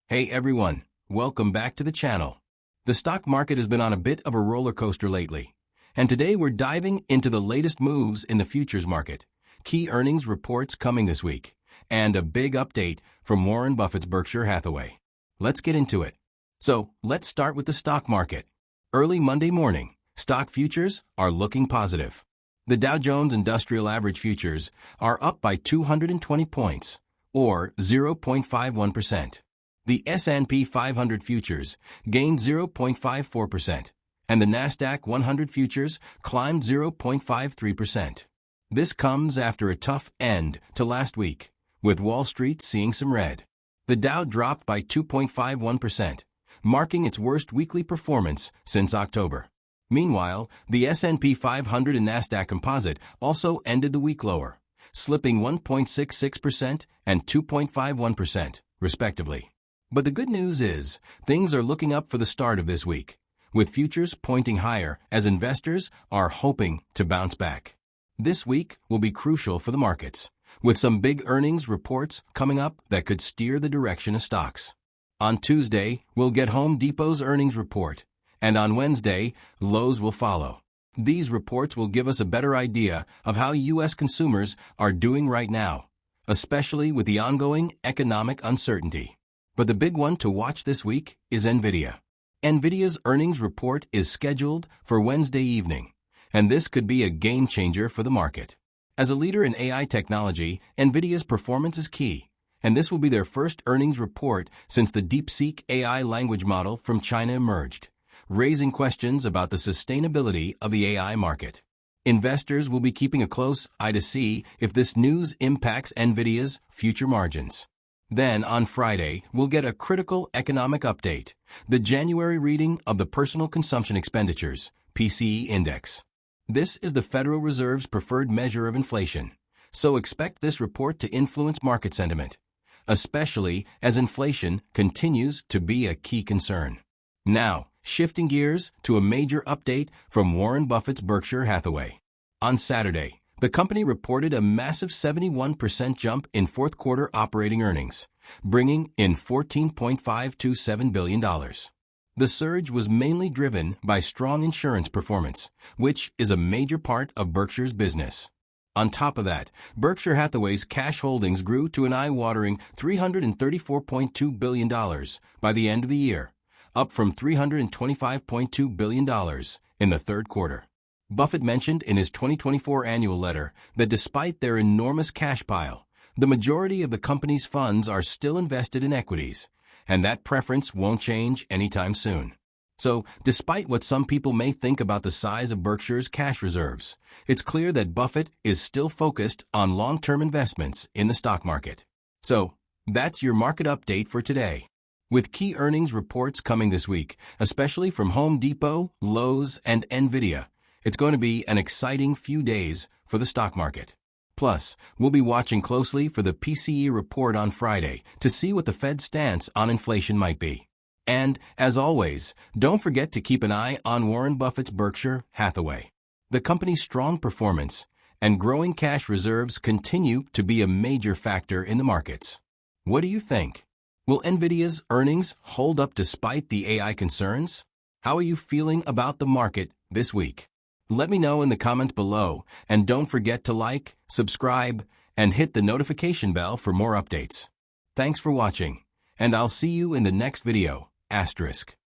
Hey everyone, welcome back to the channel. The stock market has been on a bit of a roller coaster lately, and today we're diving into the latest moves in the futures market, key earnings reports coming this week, and a big update from Warren Buffett's Berkshire Hathaway. Let's get into it. So, let's start with the stock market. Early Monday morning, stock futures are looking positive. The Dow Jones Industrial Average futures are up by 220 points, or 0.51%. The S&P 500 futures gained 0.54%, and the Nasdaq 100 futures climbed 0.53%. This comes after a tough end to last week, with Wall Street seeing some red. The Dow dropped by 2.51%, marking its worst weekly performance since October. Meanwhile, the S&P 500 and Nasdaq Composite also ended the week lower, slipping 1.66% and 2.51%, respectively. But the good news is, things are looking up for the start of this week, with futures pointing higher as investors are hoping to bounce back. This week will be crucial for the markets, with some big earnings reports coming up that could steer the direction of stocks. On Tuesday, we'll get Home Depot's earnings report, and on Wednesday, Lowe's will follow. These reports will give us a better idea of how U.S. consumers are doing right now, especially with the ongoing economic uncertainty. But the big one to watch this week is Nvidia. Nvidia's earnings report is scheduled for Wednesday evening, and this could be a game changer for the market. As a leader in AI technology, Nvidia's performance is key, and this will be their first earnings report since the DeepSeek AI language model from China emerged, raising questions about the sustainability of the AI market. Investors will be keeping a close eye to see if this news impacts Nvidia's future margins. Then, on Friday, we'll get a critical economic update, the January reading of the Personal Consumption Expenditures, PCE Index. This is the Federal Reserve's preferred measure of inflation, so expect this report to influence market sentiment, especially as inflation continues to be a key concern. Now, shifting gears to a major update from Warren Buffett's Berkshire Hathaway. On Saturday, the company reported a massive 71% jump in fourth-quarter operating earnings, bringing in $14.527 billion. The surge was mainly driven by strong insurance performance, which is a major part of Berkshire's business. On top of that, Berkshire Hathaway's cash holdings grew to an eye-watering $334.2 billion by the end of the year, up from $325.2 billion in the third quarter. Buffett mentioned in his 2024 annual letter that despite their enormous cash pile, the majority of the company's funds are still invested in equities, and that preference won't change anytime soon. So, despite what some people may think about the size of Berkshire's cash reserves, it's clear that Buffett is still focused on long-term investments in the stock market. So, that's your market update for today. With key earnings reports coming this week, especially from Home Depot, Lowe's, and Nvidia, it's going to be an exciting few days for the stock market. Plus, we'll be watching closely for the PCE report on Friday to see what the Fed's stance on inflation might be. And, as always, don't forget to keep an eye on Warren Buffett's Berkshire Hathaway. The company's strong performance and growing cash reserves continue to be a major factor in the markets. What do you think? Will Nvidia's earnings hold up despite the AI concerns? How are you feeling about the market this week? Let me know in the comments below, and don't forget to like, subscribe, and hit the notification bell for more updates. Thanks for watching, and I'll see you in the next video. *.